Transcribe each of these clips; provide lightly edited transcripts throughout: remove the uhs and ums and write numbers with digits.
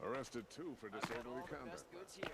Arrested too for disorderly conduct. Best goods here.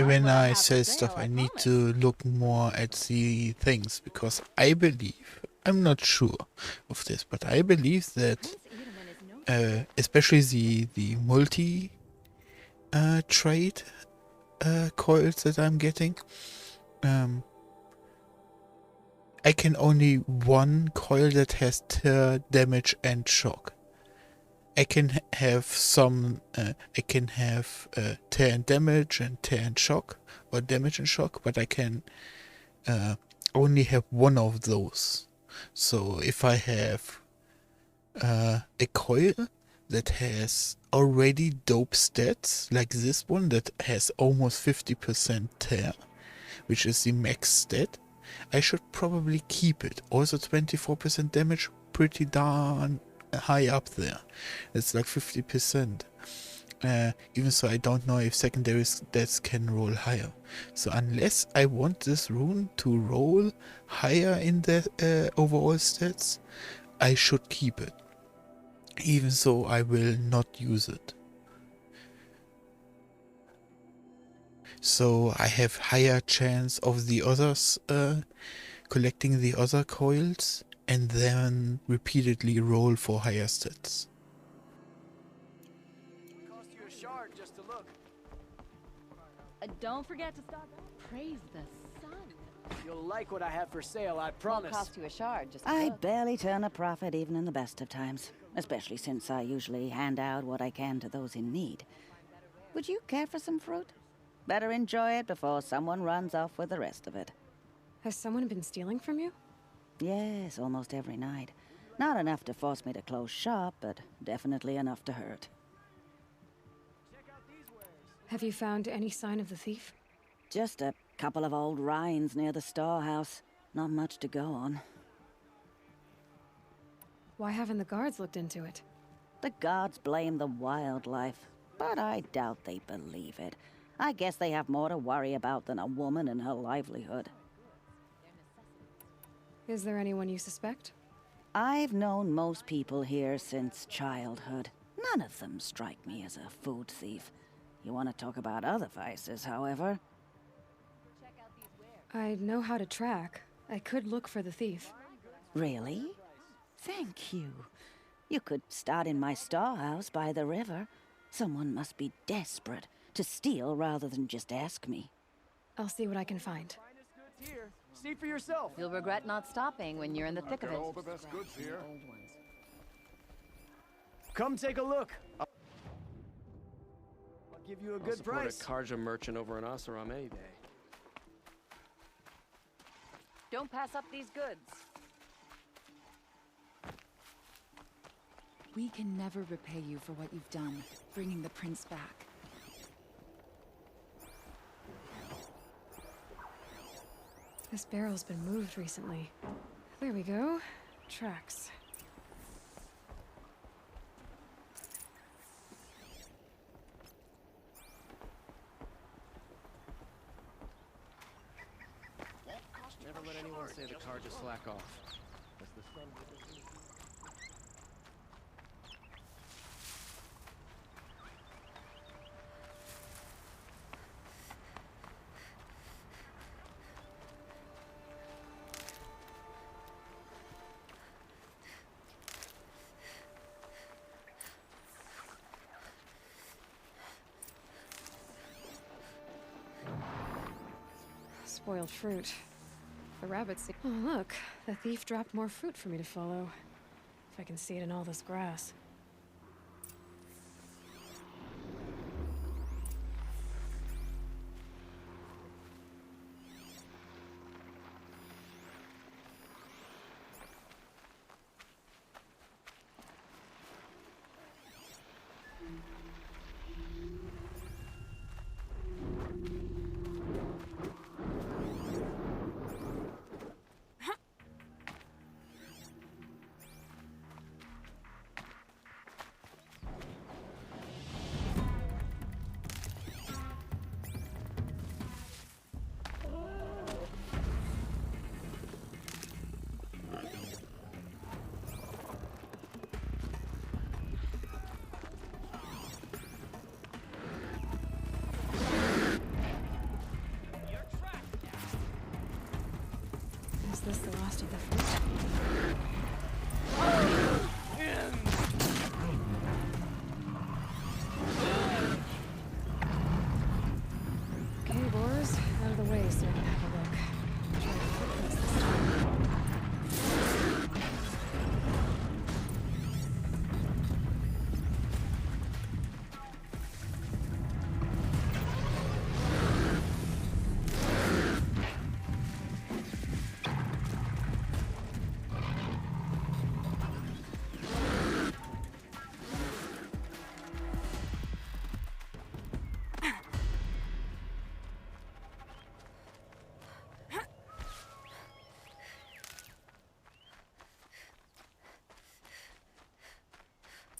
When I say stuff, I need to look more at the things because I believe, I'm not sure of this, but I believe that especially the multi trade coils that I'm getting, I can only one coil that has tear, damage, and shock. I can have some. I can have tear and damage and tear and shock, or damage and shock, but I can only have one of those. So if I have a coil that has already dope stats, like this one that has almost 50% tear, which is the max stat, I should probably keep it. Also 24% damage, pretty darn high up there. It's like 50%. Even so, I don't know if secondary stats can roll higher. So unless I want this rune to roll higher in the overall stats, I should keep it. Even so, I will not use it. So I have higher chance of the others collecting the other coils and then repeatedly roll for higher stats. Cost you a shard just to look. Don't forget to stop. Praise the sun. You'll like what I have for sale, I Won't promise. cost you a shard. Just to I look. barely turn a profit even in the best of times, especially since I usually hand out what I can to those in need. Would you care for some fruit? Better enjoy it before someone runs off with the rest of it. Has someone been stealing from you? Yes, almost every night. Not enough to force me to close shop, but definitely enough to hurt. Have you found any sign of the thief? Just a couple of old rinds near the storehouse. Not much to go on. Why haven't the guards looked into it? The gods blame the wildlife, but I doubt they believe it. I guess they have more to worry about than a woman and her livelihood. Is there anyone you suspect? I've known most people here since childhood. None of them strike me as a food thief. You want to talk about other vices, however? I know how to track. I could look for the thief. Really? Thank you. You could start in my storehouse by the river. Someone must be desperate to steal rather than just ask me. I'll see what I can find. Finest goods here. See for yourself. You'll regret not stopping when you're in the thick of Got it. all the best goods here. Come take a look. I'll give you a good support price. a Karja merchant over in Oseram any day. Don't pass up these goods. We can never repay you for what you've done, bringing the prince back. This barrel's been moved recently. There we go. Tracks. Never let anyone say the Karja slack off. As the sun Spoiled fruit. The rabbits see. Oh, look. The thief dropped more fruit for me to follow. If I can see it in all this grass. Is this the last of the fruit? Okay, boars, out of the way so I can have a look. Try to focus this time.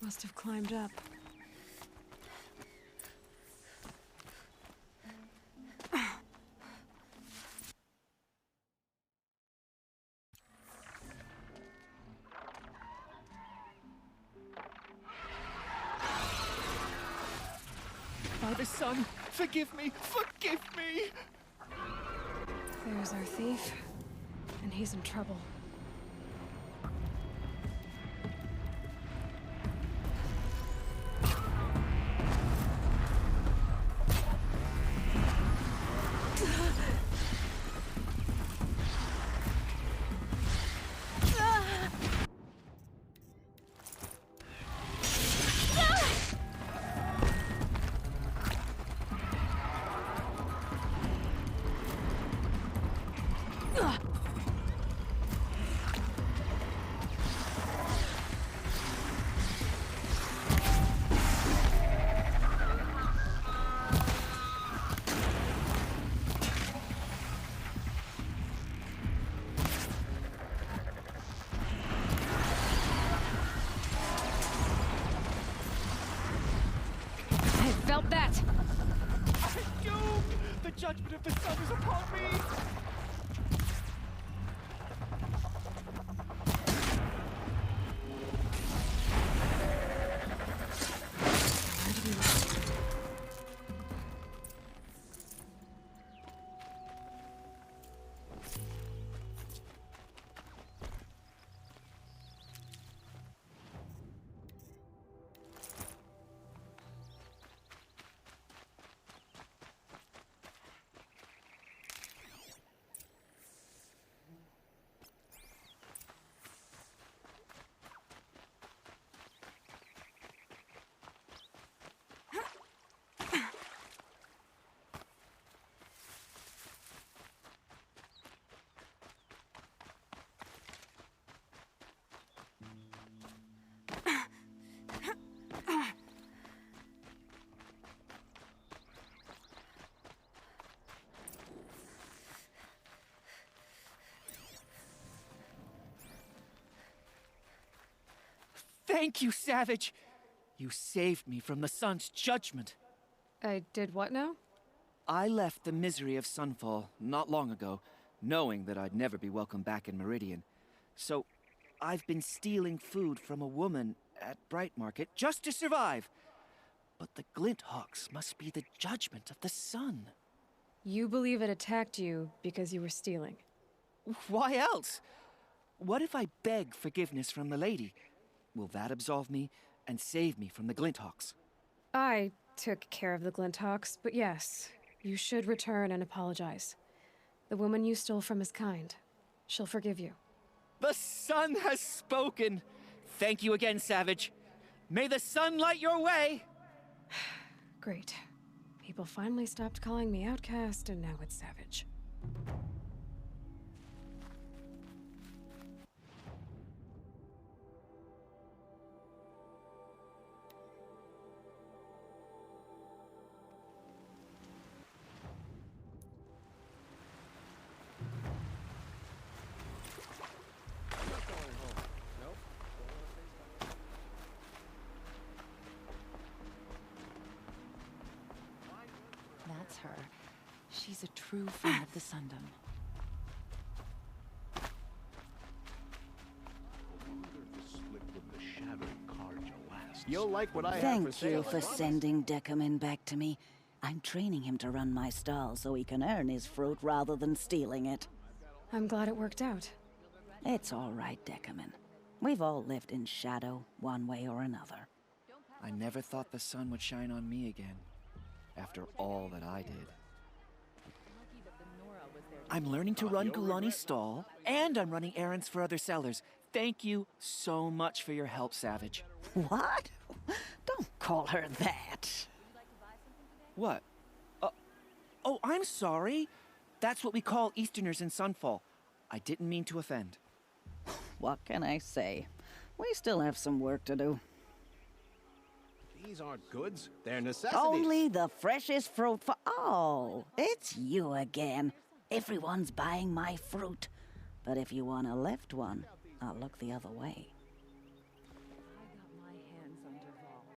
Must have climbed up. By the sun, forgive me! Forgive me! There's our thief, and he's in trouble. I felt that! I'm doomed! The judgment of the sun is upon me! Where did we last? Thank you, Savage! You saved me from the sun's judgment. I did what now? I left the misery of Sunfall not long ago, knowing that I'd never be welcome back in Meridian. So, I've been stealing food from a woman at Bright Market just to survive. But the Glinthawks must be the judgment of the sun. You believe it attacked you because you were stealing. Why else? What if I beg forgiveness from the lady? Will that absolve me and save me from the Glinthawks? I took care of the Glinthawks, but yes, you should return and apologize. The woman you stole from is kind. She'll forgive you. The sun has spoken! Thank you again, Savage. May the sun light your way! Great. People finally stopped calling me outcast, and now it's Savage. That's her. She's a true friend of the Sundom. You'll like what I have for Thank sale. you for sending Decamin back to me. I'm training him to run my stall so he can earn his fruit rather than stealing it. I'm glad it worked out. It's all right, Decamin. We've all lived in shadow, one way or another. I never thought the sun would shine on me again, after all that I did. I'm learning to run Gulani's stall, and I'm running errands for other sellers. Thank you so much for your help, Savage. What? Don't call her that. What? Oh, I'm sorry. That's what we call Easterners in Sunfall. I didn't mean to offend. What can I say? We still have some work to do. These aren't goods, they're necessities. Only the freshest fruit for all. It's you again. Everyone's buying my fruit. But if you want a left one, I'll look the other way.